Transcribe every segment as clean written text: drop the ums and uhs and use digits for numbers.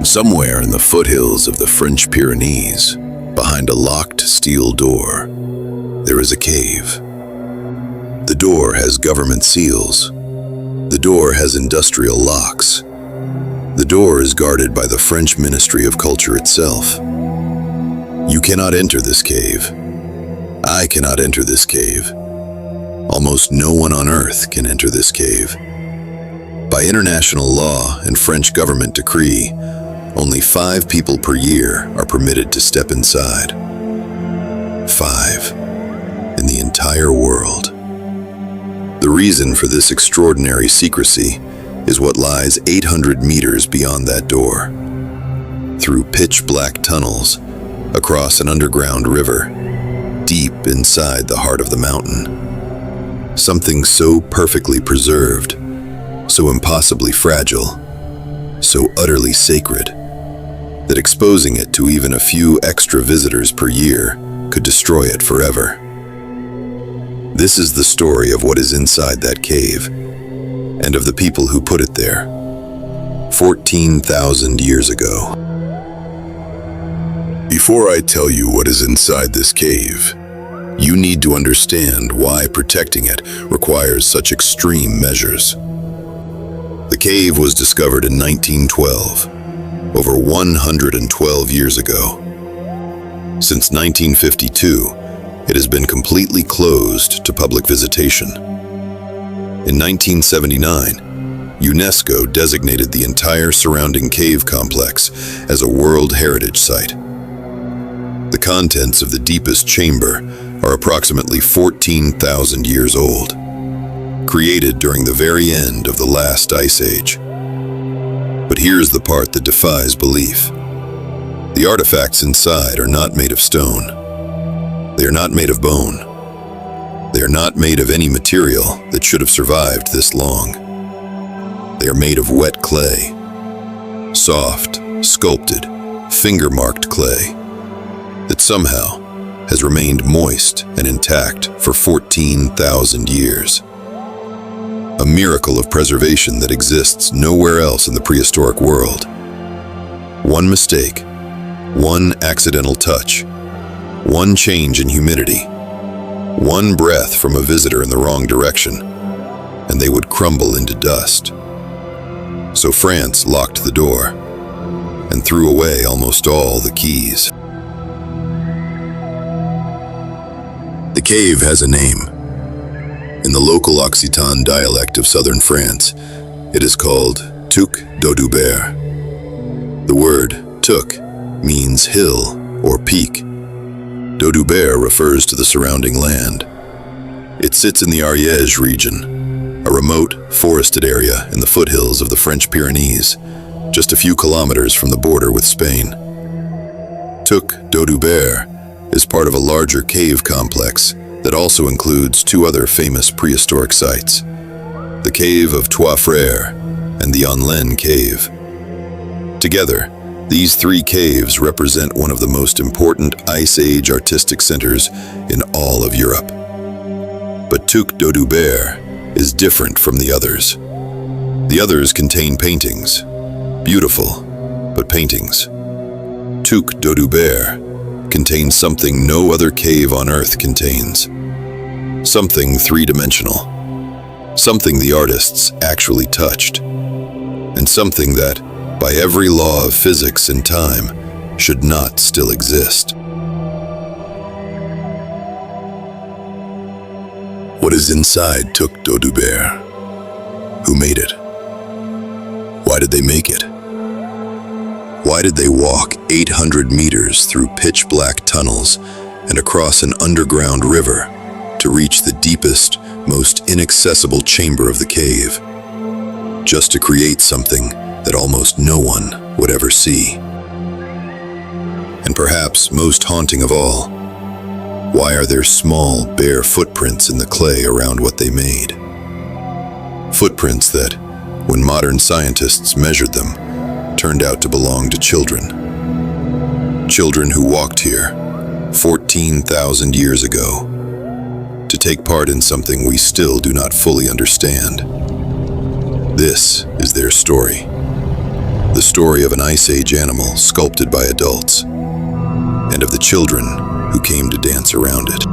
Somewhere in the foothills of the French Pyrenees, behind a locked steel door, there is a cave. The door has government seals. The door has industrial locks. The door is guarded by the French Ministry of Culture itself. You cannot enter this cave. I cannot enter this cave. Almost no one on earth can enter this cave. By international law and French government decree, only 5 people per year are permitted to step inside. 5 in the entire world. The reason for this extraordinary secrecy is what lies 800 meters beyond that door. Through pitch-black tunnels, across an underground river, deep inside the heart of the mountain. Something so perfectly preserved, so impossibly fragile, so utterly sacred, that exposing it to even a few extra visitors per year could destroy it forever. This is the story of what is inside that cave, and of the people who put it there, 14,000 years ago. Before I tell you what is inside this cave, you need to understand why protecting it requires such extreme measures. The cave was discovered in 1912, over 112 years ago. Since 1952, it has been completely closed to public visitation. In 1979, UNESCO designated the entire surrounding cave complex as a World Heritage Site. The contents of the deepest chamber are approximately 14,000 years old, created during the very end of the last ice age. But here's the part that defies belief. The artifacts inside are not made of stone. They are not made of bone. They are not made of any material that should have survived this long. They are made of wet clay, soft, sculpted, finger-marked clay that somehow has remained moist and intact for 14,000 years. A miracle of preservation that exists nowhere else in the prehistoric world. One mistake, one accidental touch, one change in humidity, one breath from a visitor in the wrong direction, and they would crumble into dust. So France locked the door and threw away almost all the keys. The cave has a name. In the local Occitan dialect of southern France, it is called Tuc d'Audubert. The word Tuc means hill or peak. D'Audubert refers to the surrounding land. It sits in the Ariège region, a remote, forested area in the foothills of the French Pyrenees, just a few kilometers from the border with Spain. Tuc d'Audubert is part of a larger cave complex that also includes 2 other famous prehistoric sites, the Cave of Trois Frères and the Onlen Cave. Together, these 3 caves represent one of the most important Ice Age artistic centers in all of Europe. But Tuc d'Audubert is different from the others. The others contain paintings, beautiful, but paintings. Tuc d'Audubert contains something no other cave on Earth contains. Something 3-dimensional. Something the artists actually touched. And something that, by every law of physics and time, should not still exist. What is inside Tuc d'Audubert? Who made it? Why did they make it? Why did they walk 800 meters through pitch-black tunnels and across an underground river to reach the deepest, most inaccessible chamber of the cave, just to create something that almost no one would ever see? And perhaps most haunting of all, why are there small, bare footprints in the clay around what they made? Footprints that, when modern scientists measured them, turned out to belong to children. Children who walked here 14,000 years ago to take part in something we still do not fully understand. This is their story. the story of an Ice Age animal sculpted by adults, and of the children who came to dance around it.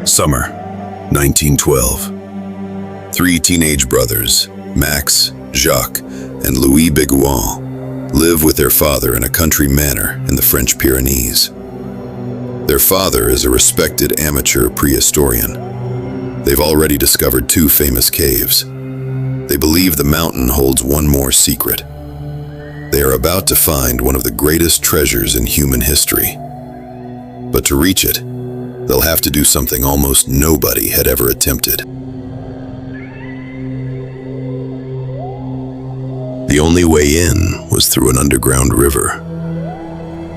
Summer, 1912. Three teenage brothers, Max, Jacques, and Louis Bégouën, live with their father in a country manor in the French Pyrenees. Their father is a respected amateur prehistorian. They've already discovered two famous caves. They believe the mountain holds one more secret. They are about to find one of the greatest treasures in human history. But to reach it, they'll have to do something almost nobody had ever attempted. The only way in was through an underground river.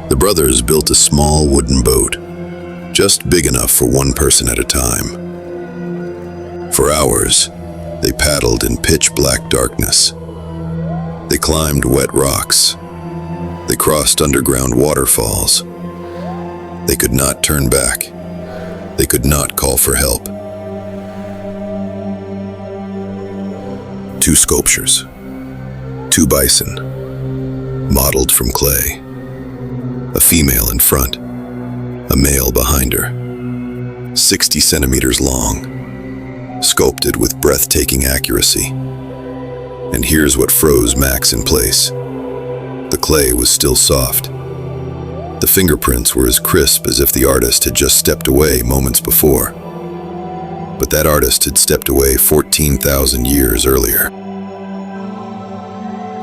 The brothers built a small wooden boat, just big enough for one person at a time. For hours, they paddled in pitch-black darkness. They climbed wet rocks. They crossed underground waterfalls. They could not turn back. They could not call for help. Two sculptures, two bison, modeled from clay. A female in front, a male behind her, 60 centimeters long, sculpted with breathtaking accuracy. And here's what froze Max in place. The clay was still soft. The fingerprints were as crisp as if the artist had just stepped away moments before. But that artist had stepped away 14,000 years earlier.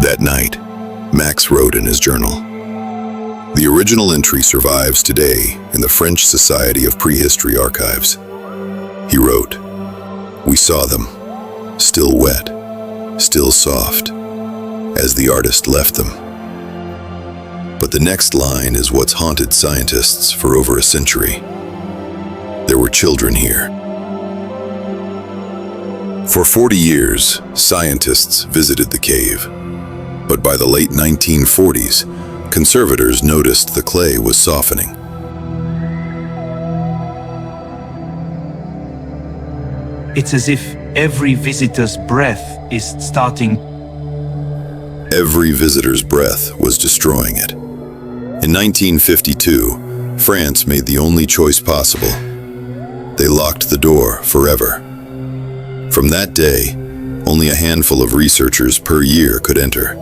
That night, Max wrote in his journal. The original entry survives today in the French Society of Prehistory Archives. He wrote, "We saw them, still wet, still soft, as the artist left them." But the next line is what's haunted scientists for over a century. There were children here. For 40 years, scientists visited the cave. But by the late 1940s, conservators noticed the clay was softening. It's as if every visitor's breath is starting. Every visitor's breath was destroying it. In 1952, France made the only choice possible. They locked the door forever. From that day, only a handful of researchers per year could enter,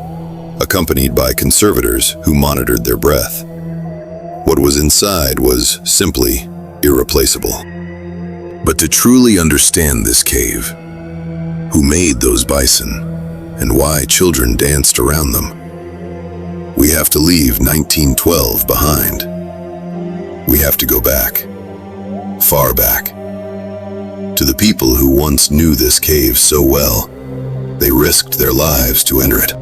accompanied by conservators who monitored their breath. What was inside was simply irreplaceable. But to truly understand this cave, who made those bison, and why children danced around them, we have to leave 1912 behind. We have to go back, far back, to the people who once knew this cave so well, they risked their lives to enter it.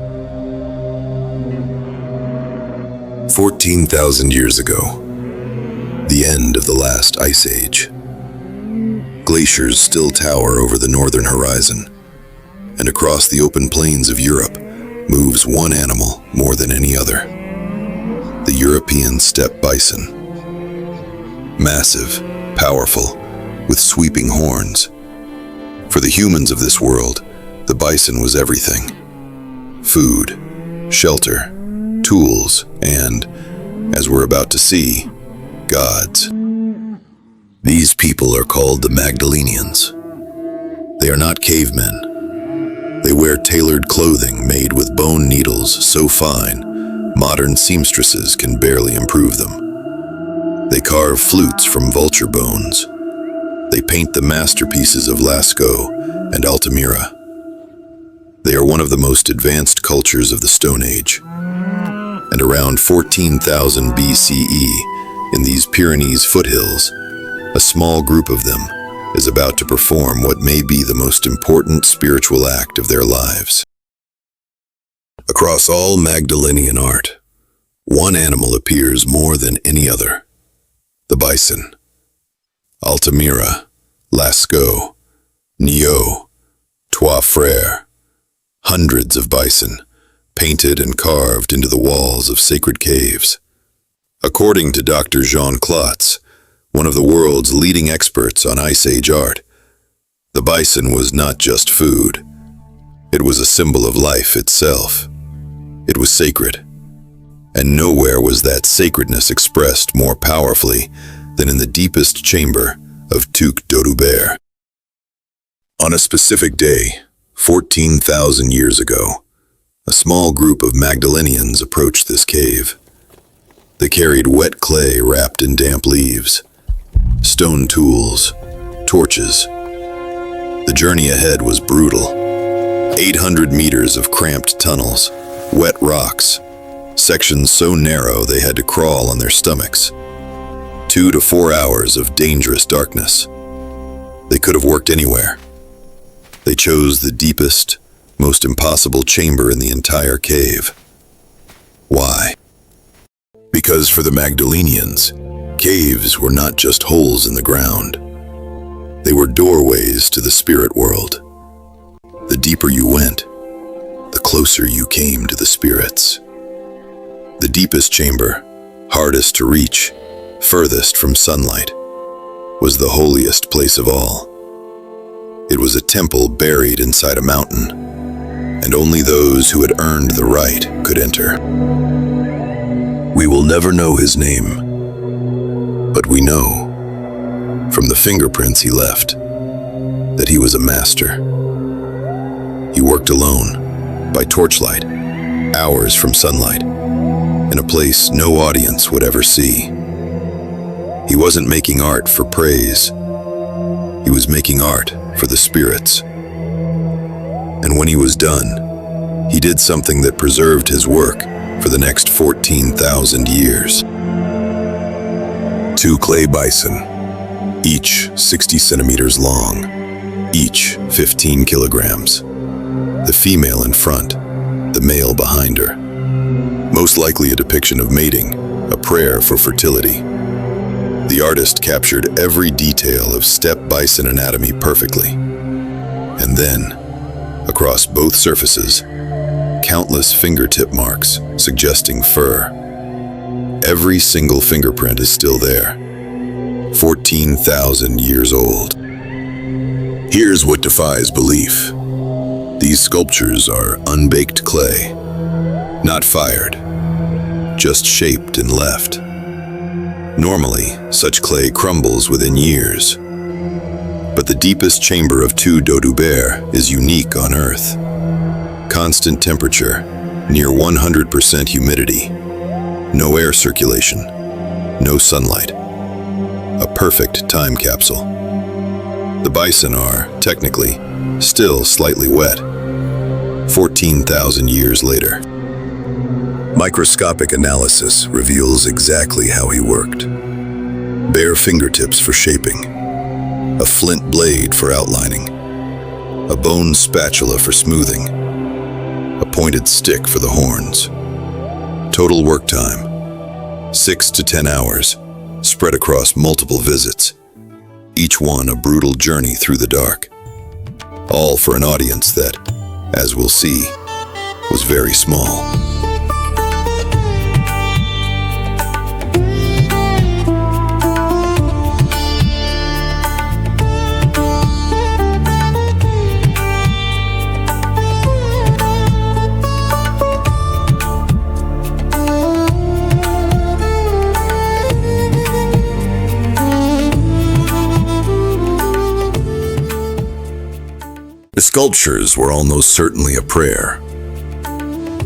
14,000 years ago, the end of the last ice age. Glaciers still tower over the northern horizon, and across the open plains of Europe moves one animal more than any other: the European steppe bison. Massive, powerful, with sweeping horns. For the humans of this world, the bison was everything: food, shelter, tools, and, as we're about to see, gods. These people are called the Magdalenians. They are not cavemen. They wear tailored clothing made with bone needles so fine, modern seamstresses can barely improve them. They carve flutes from vulture bones. They paint the masterpieces of Lascaux and Altamira. They are one of the most advanced cultures of the Stone Age. And around 14,000 BCE, in these Pyrenees foothills, a small group of them is about to perform what may be the most important spiritual act of their lives. Across all Magdalenian art, one animal appears more than any other: the bison. Altamira, Lascaux, Niaux, Trois Frères, hundreds of bison, painted and carved into the walls of sacred caves. According to Dr. Jean Klotz, one of the world's leading experts on Ice Age art, the bison was not just food. It was a symbol of life itself. It was sacred. And nowhere was that sacredness expressed more powerfully than in the deepest chamber of Tuc d'Odoubert. On a specific day, 14,000 years ago, a small group of Magdalenians approached this cave. They carried wet clay wrapped in damp leaves, stone tools, torches. The journey ahead was brutal. 800 meters of cramped tunnels, wet rocks, sections so narrow they had to crawl on their stomachs. 2 to 4 hours of dangerous darkness. They could have worked anywhere. They chose the deepest, most impossible chamber in the entire cave. Why? Because for the Magdalenians, caves were not just holes in the ground. They were doorways to the spirit world. The deeper you went, the closer you came to the spirits. The deepest chamber, hardest to reach, furthest from sunlight, was the holiest place of all. It was a temple buried inside a mountain, and only those who had earned the right could enter. We will never know his name, but we know, from the fingerprints he left, that he was a master. He worked alone, by torchlight, hours from sunlight, in a place no audience would ever see. He wasn't making art for praise. He was making art for the spirits. And when he was done, he did something that preserved his work for the next 14,000 years. 2 clay bison, each 60 centimeters long, each 15 kilograms. The female in front, the male behind her. Most likely a depiction of mating, a prayer for fertility. The artist captured every detail of steppe bison anatomy perfectly. And then, across both surfaces, countless fingertip marks suggesting fur. Every single fingerprint is still there, 14,000 years old. Here's what defies belief. These sculptures are unbaked clay, not fired, just shaped and left. Normally, such clay crumbles within years. But the deepest chamber of Tuc d'Odoubert is unique on Earth. Constant temperature, near 100% humidity, no air circulation, no sunlight. A perfect time capsule. The bison are, technically, still slightly wet, 14,000 years later. Microscopic analysis reveals exactly how he worked. Bare fingertips for shaping, a flint blade for outlining, a bone spatula for smoothing, a pointed stick for the horns. Total work time, 6 to 10 hours, spread across multiple visits, each one a brutal journey through the dark. All for an audience that, as we'll see, was very small. The sculptures were almost certainly a prayer.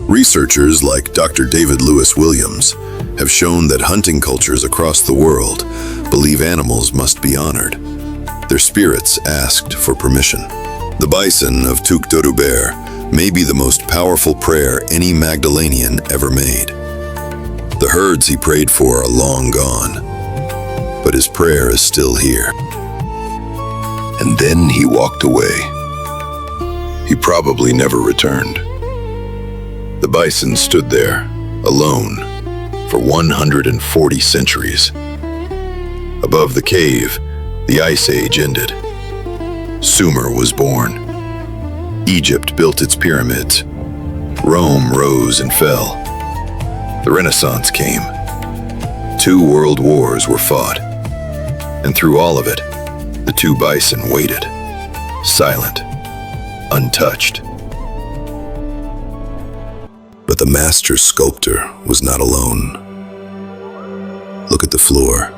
Researchers like Dr. David Lewis Williams have shown that hunting cultures across the world believe animals must be honored. Their spirits asked for permission. The bison of Tuc d'Odoubert may be the most powerful prayer any Magdalenian ever made. The herds he prayed for are long gone, but his prayer is still here. And then he walked away. He probably never returned. The bison stood there, alone, for 140 centuries. Above the cave, the Ice Age ended. Sumer was born. Egypt built its pyramids. Rome rose and fell. The Renaissance came. 2 world wars were fought. And through all of it, the 2 bison waited, silent, untouched. But the master sculptor was not alone. Look at the floor,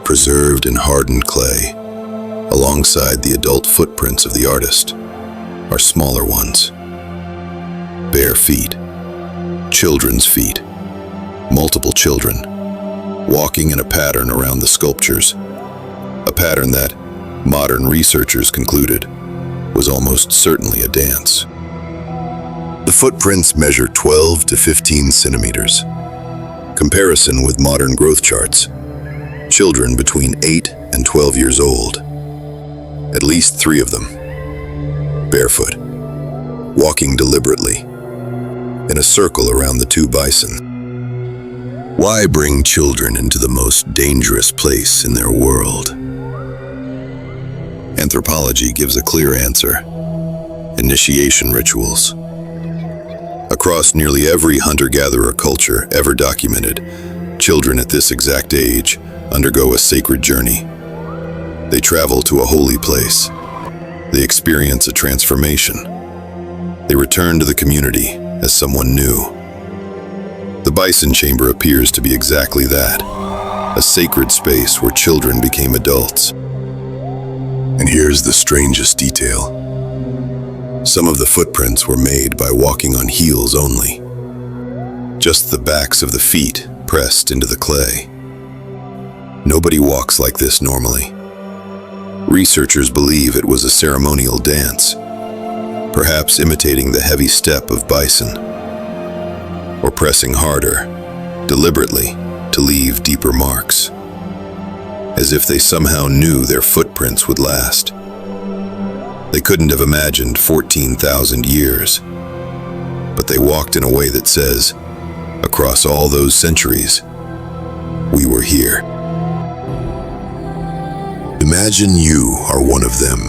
preserved in hardened clay. Alongside the adult footprints of the artist are smaller ones. Bare feet, children's feet, multiple children, walking in a pattern around the sculptures, a pattern that, modern researchers concluded, was almost certainly a dance. The footprints measure 12 to 15 centimeters. Comparison with modern growth charts, children between 8 and 12 years old. At least 3 of them, barefoot, walking deliberately, in a circle around the 2 bison. Why bring children into the most dangerous place in their world? Anthropology gives a clear answer: initiation rituals. Across nearly every hunter-gatherer culture ever documented, children at this exact age undergo a sacred journey. They travel to a holy place. They experience a transformation. They return to the community as someone new. The bison chamber appears to be exactly that, a sacred space where children became adults. And here's the strangest detail. Some of the footprints were made by walking on heels only. Just the backs of the feet pressed into the clay. Nobody walks like this normally. Researchers believe it was a ceremonial dance, perhaps imitating the heavy step of bison, or pressing harder, deliberately, to leave deeper marks, as if they somehow knew their footprints would last. They couldn't have imagined 14,000 years, but they walked in a way that says, across all those centuries, we were here. Imagine you are one of them.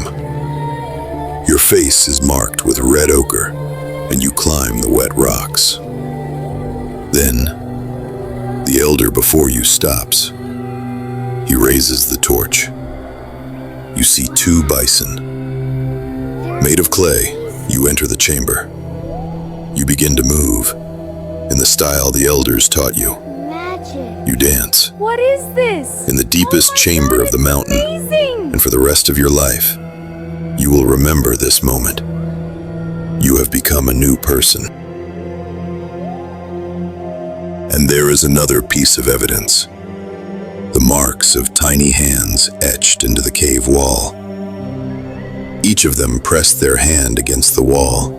Your face is marked with red ochre, and you climb the wet rocks. Then, the elder before you stops. He raises the torch. You see 2 bison. Made of clay, you enter the chamber. You begin to move, in the style the elders taught you. Magic. You dance. What is this? In the deepest chamber of the mountain, Amazing. and for the rest of your life, you will remember this moment. You have become a new person. And there is another piece of evidence. The marks of tiny hands etched into the cave wall. Each of them pressed their hand against the wall,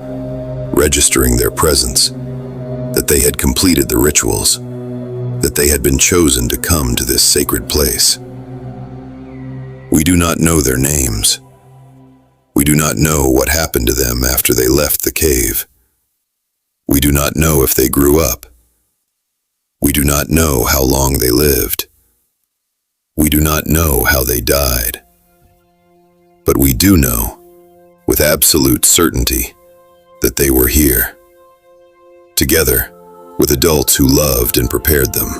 registering their presence, that they had completed the rituals, that they had been chosen to come to this sacred place. We do not know their names. We do not know what happened to them after they left the cave. We do not know if they grew up. We do not know how long they lived. We do not know how they died. But we do know, with absolute certainty, that they were here, together with adults who loved and prepared them.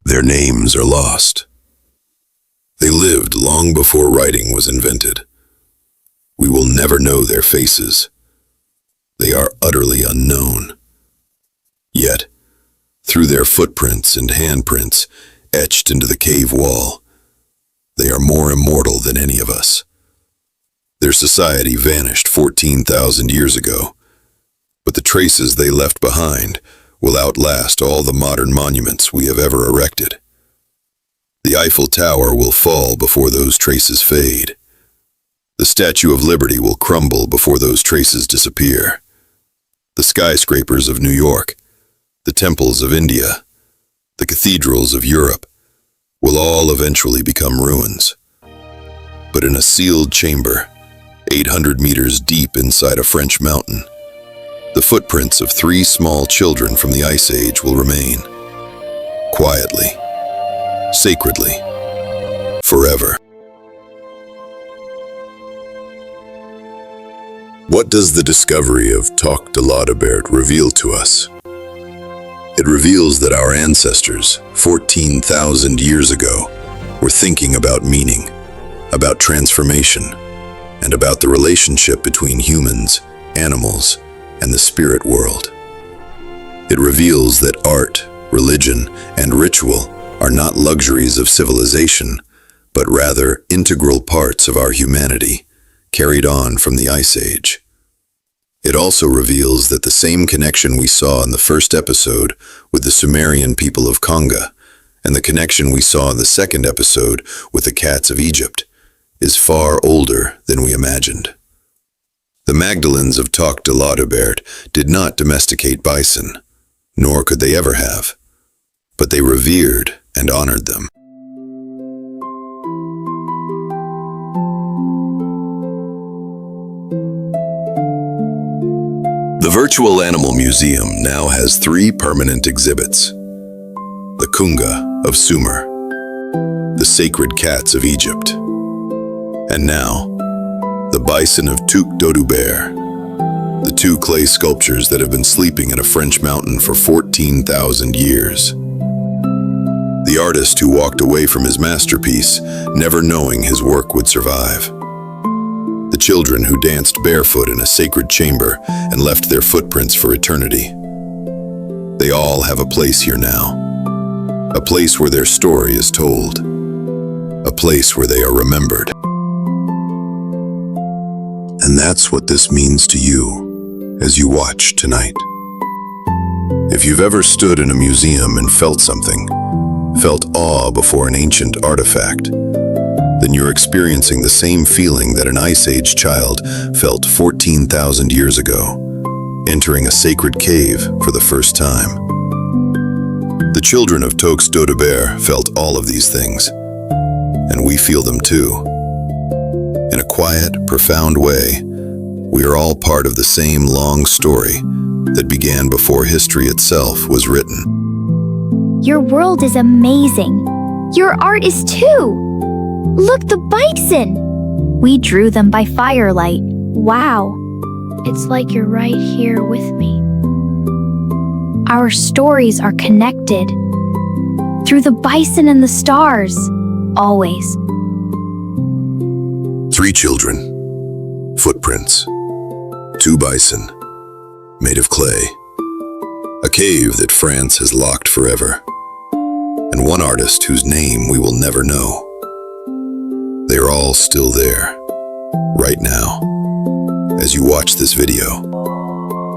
Their names are lost. They lived long before writing was invented. We will never know their faces. They are utterly unknown. Yet, through their footprints and handprints etched into the cave wall, they are more immortal than any of us. Their society vanished 14,000 years ago, but the traces they left behind will outlast all the modern monuments we have ever erected. The Eiffel Tower will fall before those traces fade. The Statue of Liberty will crumble before those traces disappear. The skyscrapers of New York, the temples of India, the cathedrals of Europe will all eventually become ruins. But in a sealed chamber, 800 meters deep inside a French mountain, the footprints of 3 small children from the Ice Age will remain. Quietly, sacredly, forever. What does the discovery of Toc de Laudebert reveal to us? It reveals that our ancestors, 14,000 years ago, were thinking about meaning, about transformation, and about the relationship between humans, animals, and the spirit world. It reveals that art, religion, and ritual are not luxuries of civilization, but rather integral parts of our humanity, carried on from the Ice Age. It also reveals that the same connection we saw in the first episode with the Sumerian people of Konga, and the connection we saw in the second episode with the cats of Egypt, is far older than we imagined. The Magdalenians of Toc de Laudebert did not domesticate bison, nor could they ever have, but they revered and honored them. The Virtual Animal Museum now has 3 permanent exhibits: the Kunga of Sumer, the Sacred Cats of Egypt, and now, the Bison of Toc de Laudebert, the 2 clay sculptures that have been sleeping in a French mountain for 14,000 years. The artist who walked away from his masterpiece, never knowing his work would survive. The children who danced barefoot in a sacred chamber and left their footprints for eternity. They all have a place here now. A place where their story is told. A place where they are remembered. And that's what this means to you as you watch tonight. If you've ever stood in a museum and felt something, felt awe before an ancient artifact, then you're experiencing the same feeling that an Ice Age child felt 14,000 years ago, entering a sacred cave for the first time. The children of Toc de Laudebert felt all of these things, and we feel them too. In a quiet, profound way, we are all part of the same long story that began before history itself was written. Your world is amazing. Your art is too. Look, the bison! We drew them by firelight. Wow. It's like you're right here with me. Our stories are connected. Through the bison and the stars. Always. 3 children, footprints, 2 bison, made of clay, a cave that France has locked forever, and 1 artist whose name we will never know. They are all still there, right now, as you watch this video,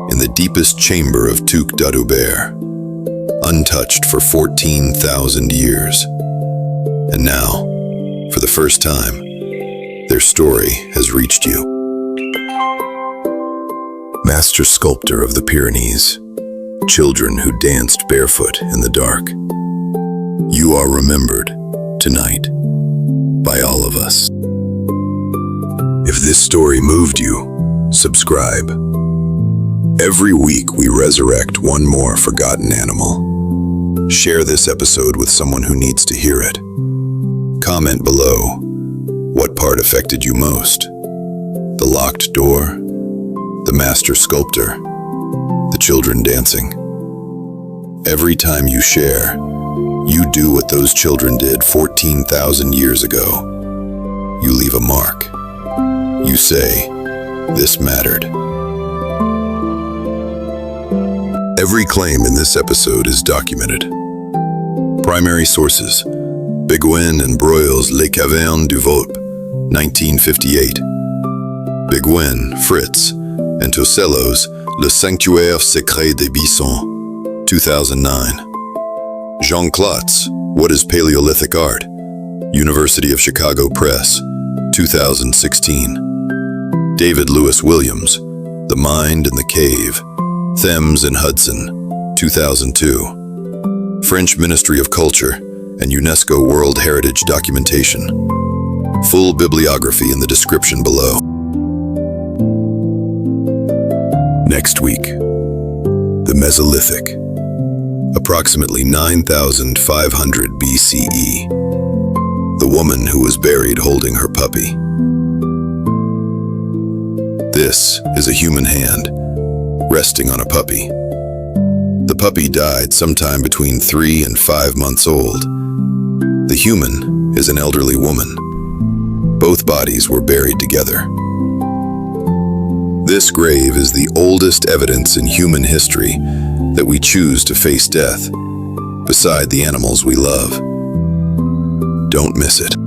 in the deepest chamber of Toc de Laudebert, untouched for 14,000 years. And now, for the first time, their story has reached you. Master Sculptor of the Pyrenees, children who danced barefoot in the dark. You are remembered tonight by all of us. If this story moved you, subscribe. Every week we resurrect one more forgotten animal. Share this episode with someone who needs to hear it. Comment below. What part affected you most? The locked door? The master sculptor? The children dancing? Every time you share, you do what those children did 14,000 years ago. You leave a mark. You say, this mattered. Every claim in this episode is documented. Primary sources: Bégouën and Broyles Les Cavernes du Volpe, 1958. Bégouën, Fritz, and Tossellos, Le Sanctuaire Secret des Bisons, 2009. Jean Klotz, What is Paleolithic Art? University of Chicago Press, 2016. David Lewis Williams, The Mind in the Cave, Thames and Hudson, 2002. French Ministry of Culture and UNESCO World Heritage Documentation. Full bibliography in the description below. Next week, the Mesolithic. Approximately 9,500 BCE. The woman who was buried holding her puppy. This is a human hand, resting on a puppy. The puppy died sometime between 3 and 5 months old. The human is an elderly woman. Both bodies were buried together. This grave is the oldest evidence in human history that we choose to face death beside the animals we love. Don't miss it.